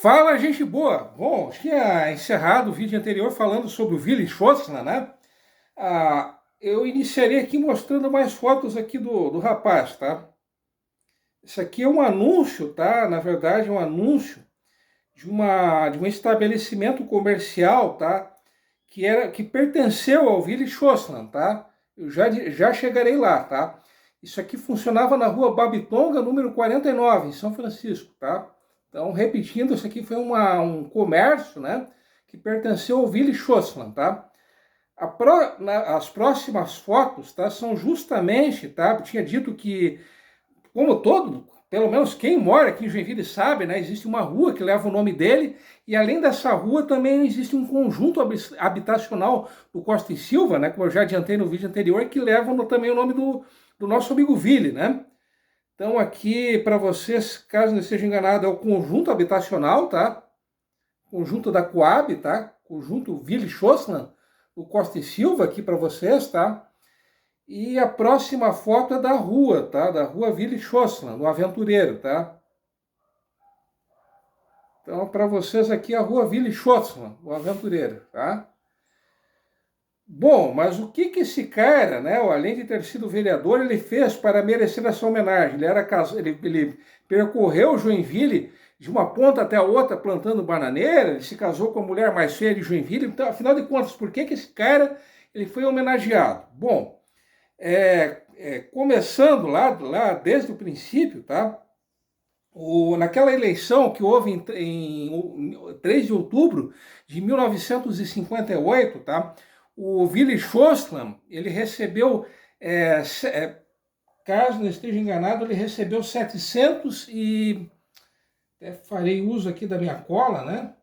Fala, gente boa! Bom, tinha encerrado o vídeo anterior falando sobre o Willi Schossler, né? Eu iniciaria aqui mostrando mais fotos aqui do rapaz, tá? Isso aqui é um anúncio, tá? Na verdade, é um anúncio de um estabelecimento comercial, tá? Que pertenceu ao Willi Schossler, tá? Eu já chegarei lá, tá? Isso aqui funcionava na rua Babitonga, número 49, em São Francisco, tá? Então, repetindo, isso aqui foi um comércio, né, que pertenceu ao Willi Schossler, tá? As próximas fotos, tá, são justamente, tá, eu tinha dito que, como todo, pelo menos quem mora aqui em Joinville sabe, né, existe uma rua que leva o nome dele, e além dessa rua também existe um conjunto habitacional do Costa e Silva, né, como eu já adiantei no vídeo anterior, que leva também o nome do nosso amigo Willi, né? Então aqui para vocês, caso não esteja enganado, é o conjunto habitacional, tá? Conjunto da Coab, tá? Conjunto Willi Schossler, o Costa e Silva aqui para vocês, tá? E a próxima foto é da rua, tá? Da rua Willi Schossler, no Aventureiro, tá? Então para vocês aqui a rua Willi Schossler, o Aventureiro, tá? Bom, mas o que esse cara, né, além de ter sido vereador, ele fez para merecer essa homenagem? Ele percorreu Joinville de uma ponta até a outra plantando bananeira, ele se casou com a mulher mais feia de Joinville. Então, afinal de contas, por que esse cara ele foi homenageado? Bom, começando lá desde o princípio, tá? Naquela eleição que houve em 3 de outubro de 1958, tá? O Willi Schossler, ele recebeu, caso não esteja enganado, ele recebeu 700 e... Até farei uso aqui da minha cola, né?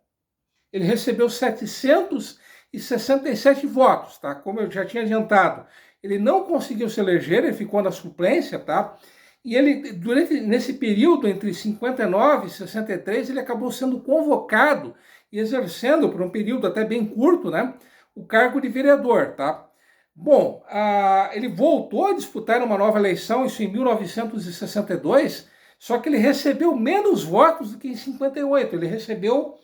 Ele recebeu 767 votos, tá? Como eu já tinha adiantado. Ele não conseguiu se eleger, ele ficou na suplência, tá? E ele, nesse período entre 59 e 63, ele acabou sendo convocado e exercendo, por um período até bem curto, né, o cargo de vereador, tá? Bom, ele voltou a disputar uma nova eleição, isso em 1962, só que ele recebeu menos votos do que em 58. Ele recebeu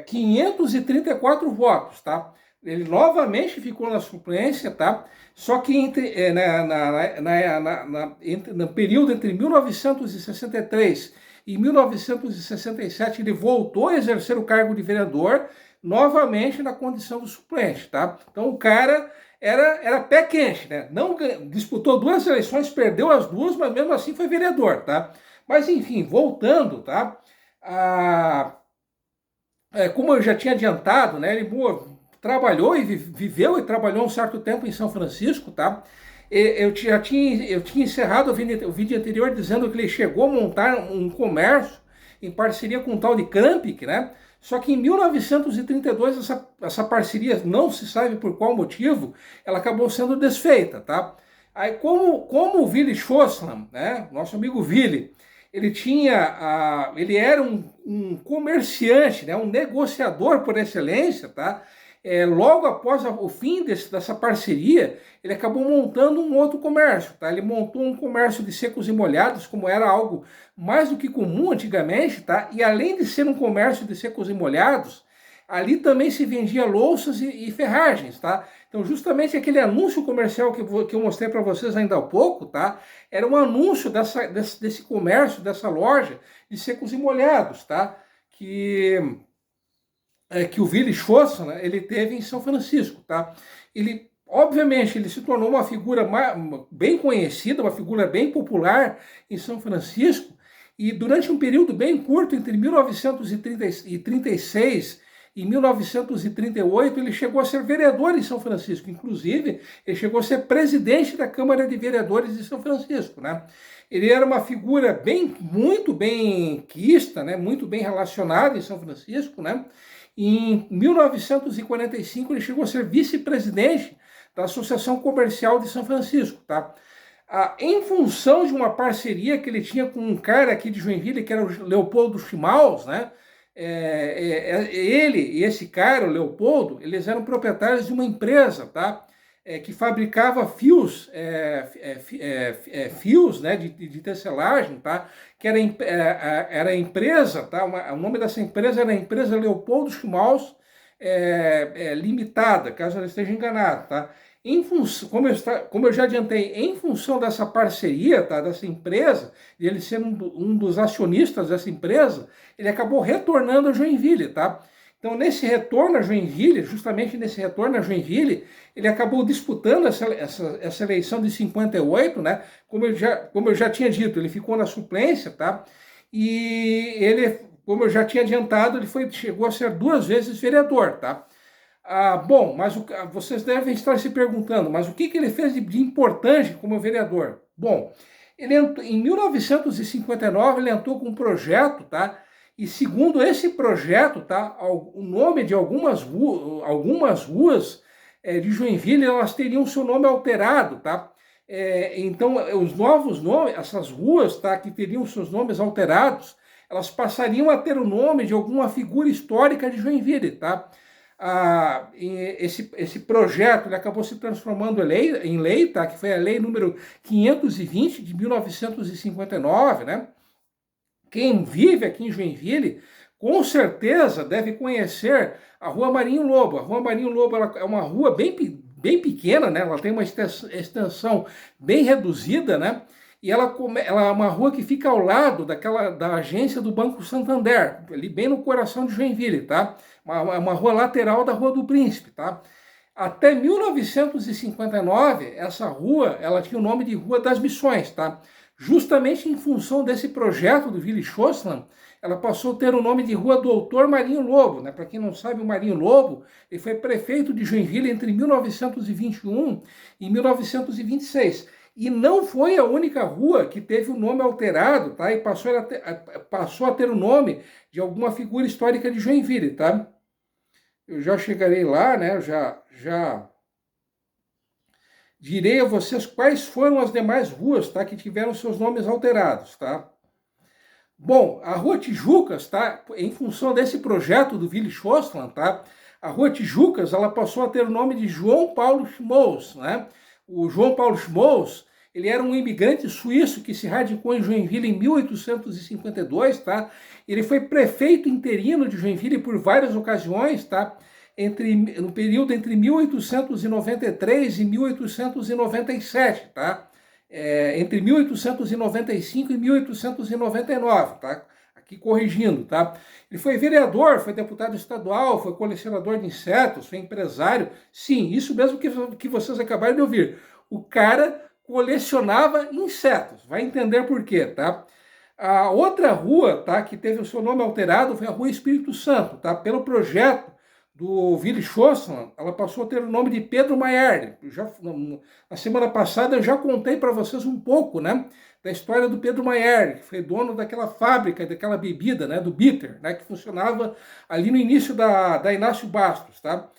534 votos, tá? Ele novamente ficou na suplência, tá? Só que no período entre 1963 e 1967 ele voltou a exercer o cargo de vereador, novamente na condição do suplente, tá? Então o cara era pé quente, né? Não disputou 2 eleições, perdeu as 2, mas mesmo assim foi vereador, tá? Mas enfim, voltando, tá? Como eu já tinha adiantado, né? Ele trabalhou e viveu e trabalhou um certo tempo em São Francisco, tá? Eu tinha encerrado o vídeo anterior dizendo que ele chegou a montar um comércio em parceria com um tal de Krampik, né? Só que em 1932 essa parceria, não se sabe por qual motivo, ela acabou sendo desfeita, tá? Aí como o Willi Schossler, né, nosso amigo Willi, ele era um comerciante, né, um negociador por excelência, tá? Logo após o fim dessa parceria, ele acabou montando um outro comércio, tá? Ele montou um comércio de secos e molhados, como era algo mais do que comum antigamente, tá? E além de ser um comércio de secos e molhados, ali também se vendia louças e ferragens, tá? Então, justamente aquele anúncio comercial que eu mostrei para vocês ainda há pouco, tá? Era um anúncio desse comércio, dessa loja de secos e molhados, tá? Que o Willi Schossler, né, ele teve em São Francisco, tá? Obviamente, ele se tornou uma figura bem conhecida, uma figura bem popular em São Francisco, e durante um período bem curto, entre 1936 e 1938, ele chegou a ser vereador em São Francisco. Inclusive, ele chegou a ser presidente da Câmara de Vereadores de São Francisco, né? Ele era uma figura muito bem quista, né? Muito bem relacionada em São Francisco, né? Em 1945, ele chegou a ser vice-presidente da Associação Comercial de São Francisco, tá? Em função de uma parceria que ele tinha com um cara aqui de Joinville, que era o Leopoldo Chimaus, né? Ele e esse cara, o Leopoldo, eles eram proprietários de uma empresa, tá? que fabricava fios, fios, né, de tecelagem, tá? Que era a empresa, tá? O nome dessa empresa era a empresa Leopoldo Schmalz Limitada, caso eu esteja enganado, tá? Como eu já adiantei, em função dessa parceria, tá, dessa empresa, e ele sendo um dos acionistas dessa empresa, ele acabou retornando a Joinville, tá? Então, nesse retorno a Joinville, justamente nesse retorno a Joinville, ele acabou disputando essa eleição de 58, né? Como eu já tinha dito, ele ficou na suplência, tá? E ele, como eu já tinha adiantado, chegou a ser 2 vezes vereador, tá? Bom, mas vocês devem estar se perguntando, mas o que ele fez de importante como vereador? Bom, em 1959 ele entrou com um projeto, tá? E segundo esse projeto, tá, o nome de algumas ruas de Joinville, elas teriam seu nome alterado, tá? Então, os novos nomes, essas ruas, tá, que teriam seus nomes alterados, elas passariam a ter o nome de alguma figura histórica de Joinville, tá? Esse projeto ele acabou se transformando em lei, tá? Que foi a lei número 520 de 1959, né? Quem vive aqui em Joinville, com certeza deve conhecer a Rua Marinho Lobo. A Rua Marinho Lobo ela é uma rua bem pequena, né? Ela tem uma extensão bem reduzida, né? E ela é uma rua que fica ao lado da agência do Banco Santander, ali bem no coração de Joinville, tá? Uma rua lateral da Rua do Príncipe, tá? Até 1959, essa rua, ela tinha o nome de Rua das Missões, tá? Justamente em função desse projeto do Willy Schossland, ela passou a ter o nome de Rua Doutor Marinho Lobo, né? Para quem não sabe, o Marinho Lobo, ele foi prefeito de Joinville entre 1921 e 1926. E não foi a única rua que teve o nome alterado, tá? E passou a ter o nome de alguma figura histórica de Joinville, tá? Eu já chegarei lá, né? Eu já direi a vocês quais foram as demais ruas, tá? Que tiveram seus nomes alterados, tá? Bom, a Rua Tijucas, tá? Em função desse projeto do Willy Schossland, tá? A Rua Tijucas, ela passou a ter o nome de João Paulo Schmoes, né? O João Paulo Schmoes, ele era um imigrante suíço que se radicou em Joinville em 1852, tá? Ele foi prefeito interino de Joinville por várias ocasiões, tá? No período entre 1893 e 1897, tá? Entre 1895 e 1899, tá? Aqui corrigindo, tá? Ele foi vereador, foi deputado estadual, foi colecionador de insetos, foi empresário. Sim, isso mesmo que vocês acabaram de ouvir. O cara colecionava insetos, vai entender por quê, tá? A outra rua, tá, que teve o seu nome alterado foi a Rua Espírito Santo, tá? Pelo projeto do Willy Schossland, ela passou a ter o nome de Pedro Maier. Na semana passada eu já contei para vocês um pouco, né, da história do Pedro Maier, que foi dono daquela fábrica, daquela bebida, né, do bitter, né, que funcionava ali no início da Inácio Bastos, tá?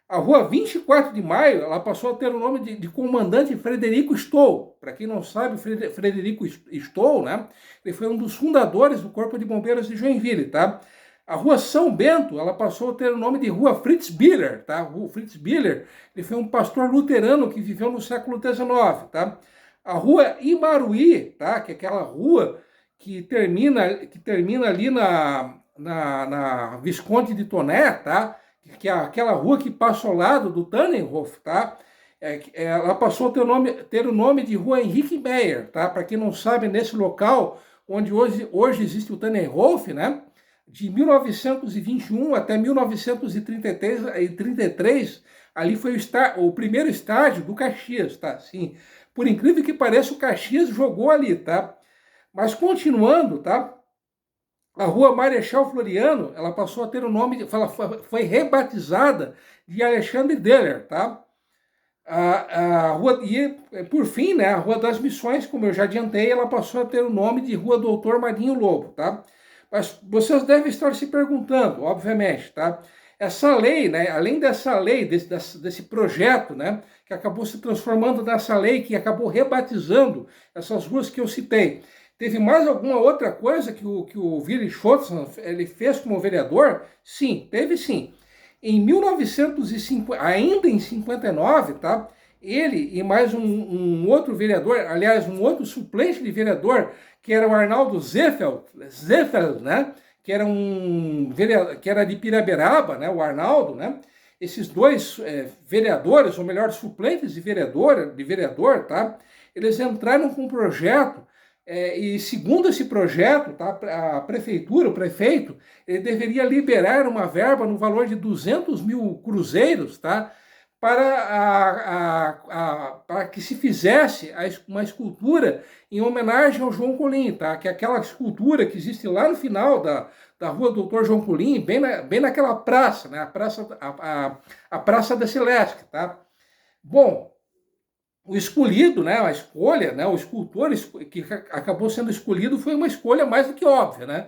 A Rua 24 de Maio, ela passou a ter o nome de Comandante Frederico Stoll. Para quem não sabe, Frederico Stoll, né, ele foi um dos fundadores do Corpo de Bombeiros de Joinville, tá? A Rua São Bento, ela passou a ter o nome de Rua Fritz Biller, tá? O Fritz Biller, ele foi um pastor luterano que viveu no século XIX, tá? A Rua Imaruí, tá? Que é aquela rua que termina ali na Visconde de Toné, tá? Que é aquela rua que passa ao lado do Tannenhof, tá? Ela passou a ter o nome de Rua Henrique Meyer, tá? Para quem não sabe, nesse local onde hoje existe o Tannenhof, né? De 1921 até 1933, ali foi o primeiro estádio do Caxias, tá? Sim, por incrível que pareça, o Caxias jogou ali, tá? Mas continuando, tá? A Rua Marechal Floriano, ela passou a ter o nome, foi rebatizada de Alexandre Deller, tá? Por fim, né, a Rua das Missões, como eu já adiantei, ela passou a ter o nome de Rua Doutor Marinho Lobo, tá? Mas vocês devem estar se perguntando, obviamente, tá? Essa lei, né, além dessa lei, desse projeto, né, que acabou se transformando nessa lei, que acabou rebatizando essas ruas que eu citei, teve mais alguma outra coisa que o Willy Schossland ele fez como vereador? Sim, teve sim. Em 1950, ainda em 59, tá? ele e mais um outro vereador, aliás, um outro suplente de vereador, que era o Arnaldo Zeffel, né? Que era que era de Piraberaba, né? O Arnaldo, né? Esses dois vereadores, ou melhor, suplentes de vereador, tá? Eles entraram com um projeto e segundo esse projeto, tá, a prefeitura, o prefeito, ele deveria liberar uma verba no valor de 200 mil cruzeiros, tá, para que se fizesse uma escultura em homenagem ao João Colim, tá, que é aquela escultura que existe lá no final da rua Doutor João Colim, bem naquela praça, né, a Praça da Celeste, tá. Bom, o escolhido, né, a escolha, né, o escultor que acabou sendo escolhido foi uma escolha mais do que óbvia, né?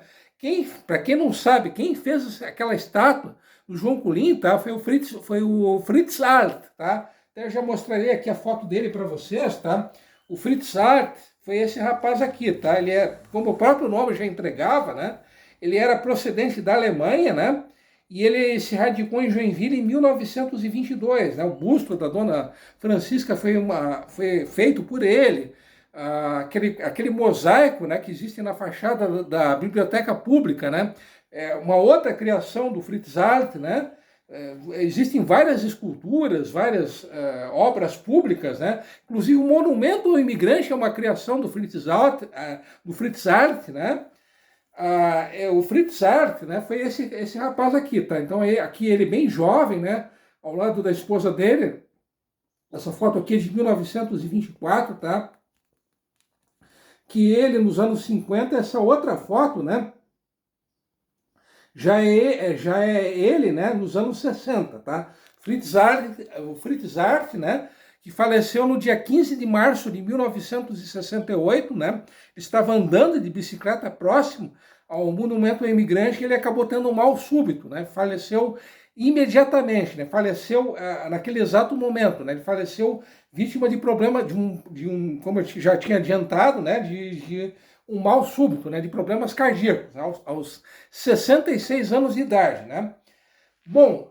Para quem não sabe, quem fez aquela estátua do João Colim, tá? Foi o Fritz Art, tá? Até eu já mostrarei aqui a foto dele para vocês, tá? O Fritz Art foi esse rapaz aqui, tá? Ele é, como o próprio nome já entregava, né? Ele era procedente da Alemanha, né? E ele se radicou em Joinville em 1922. Né? O busto da dona Francisca foi feito por ele. Aquele mosaico, né, que existe na fachada da Biblioteca Pública, né? Uma outra criação do Fritz Art, né? Existem várias esculturas, várias obras públicas, né? Inclusive o Monumento ao Imigrante é uma criação do Fritz Art, né? O Fritz Art, né, foi esse rapaz aqui, tá? Então aqui ele bem jovem, né, ao lado da esposa dele. Essa foto aqui é de 1924, tá? Que ele nos anos 50, essa outra foto, né, já é ele, né, nos anos 60, tá? O Fritz Art, né, que faleceu no dia 15 de março de 1968, né? Estava andando de bicicleta próximo ao Monumento ao Imigrante e ele acabou tendo um mal súbito, né? Faleceu imediatamente, né? Faleceu naquele exato momento, né? Ele faleceu vítima de problema como eu já tinha adiantado, né? De um mal súbito, né? De problemas cardíacos, aos 66 anos de idade, né? Bom,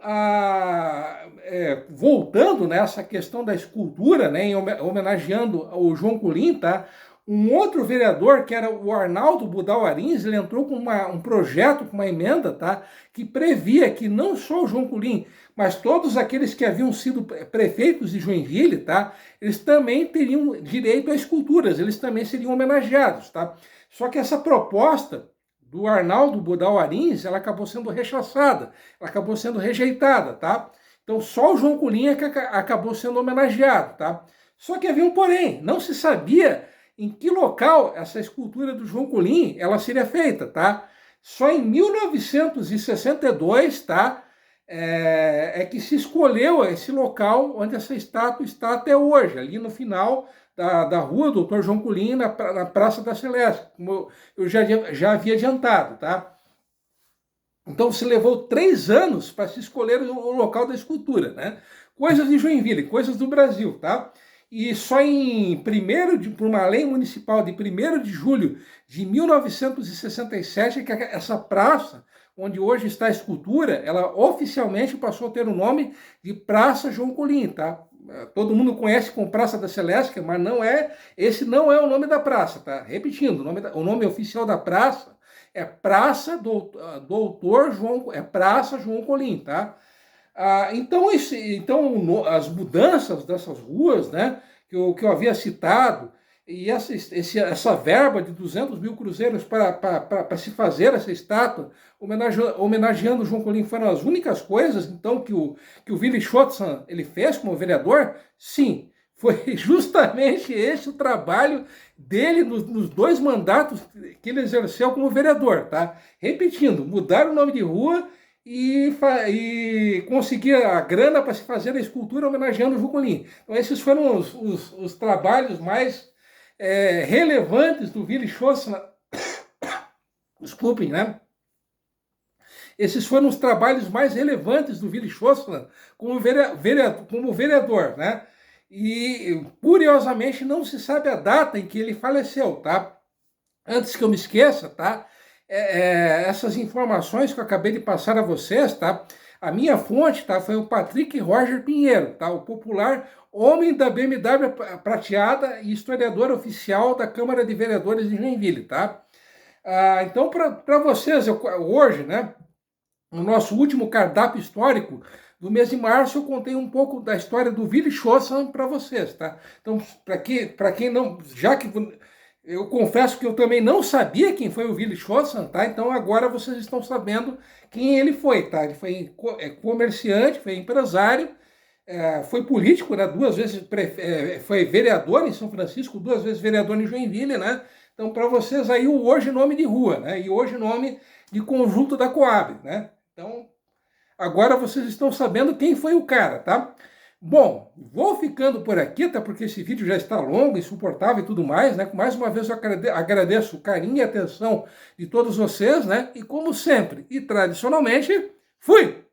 voltando nessa questão da escultura, né, homenageando o João Colim, tá? Um outro vereador, que era o Arnaldo Budal Arins, ele entrou com um projeto, com uma emenda, tá? Que previa que não só o João Colim, mas todos aqueles que haviam sido prefeitos de Joinville, tá? Eles também teriam direito a esculturas, eles também seriam homenageados, tá? Só que essa proposta do Arnaldo Budal Arins, ela acabou sendo rechaçada, ela acabou sendo rejeitada, tá? Então só o João Colim é que acabou sendo homenageado, tá? Só que havia um porém, não se sabia em que local essa escultura do João Colim ela seria feita, tá? Só em 1962, tá? Que se escolheu esse local onde essa estátua está até hoje, ali no final da rua Doutor João Colim, na Praça da Celeste, como eu já havia adiantado, tá? Então se levou 3 anos para se escolher o local da escultura, né? Coisas de Joinville, coisas do Brasil, tá? E só por uma lei municipal de 1º de julho de 1967, que essa praça, onde hoje está a escultura, ela oficialmente passou a ter o nome de Praça João Colim, tá? Todo mundo conhece como Praça da Celeste, mas esse não é o nome da praça, tá? Repetindo, o nome oficial da praça é Praça Praça João Colim, tá? Então as mudanças dessas ruas, né, que eu havia citado, e essa verba de 200 mil cruzeiros para se fazer essa estátua, homenageando o João Colim, foram as únicas coisas, então, que o Willy Schotzan ele fez como vereador? Sim, foi justamente esse o trabalho dele nos 2 mandatos que ele exerceu como vereador, tá? Repetindo, mudar o nome de rua e conseguir a grana para se fazer a escultura homenageando o João Colim. Então esses foram os trabalhos mais relevantes do Willy Schotzan. Desculpem, né? Esses foram os trabalhos mais relevantes do Willy Schotzan como vereador, né? E, curiosamente, não se sabe a data em que ele faleceu, tá? Antes que eu me esqueça, tá? Essas informações que eu acabei de passar a vocês, tá? A minha fonte, tá, foi o Patrick Roger Pinheiro, tá, o popular homem da BMW prateada e historiador oficial da Câmara de Vereadores de Joinville, tá? Então, para vocês, hoje, né, no nosso último cardápio histórico do mês de março, eu contei um pouco da história do Willy Chosan para vocês, tá? Então, para quem não, já que eu confesso que eu também não sabia quem foi o Willy Chosan, tá? Então agora vocês estão sabendo quem ele foi, tá? Ele foi comerciante, foi empresário, foi político, né? Duas vezes foi vereador em São Francisco, duas vezes vereador em Joinville, né? Então, para vocês aí, o hoje nome de rua, né? E hoje nome de conjunto da Coab, né? Então, agora vocês estão sabendo quem foi o cara, tá? Bom, vou ficando por aqui, tá? Porque esse vídeo já está longo, insuportável e tudo mais, né? Mais uma vez eu agradeço o carinho e atenção de todos vocês, né? E como sempre, e tradicionalmente, fui!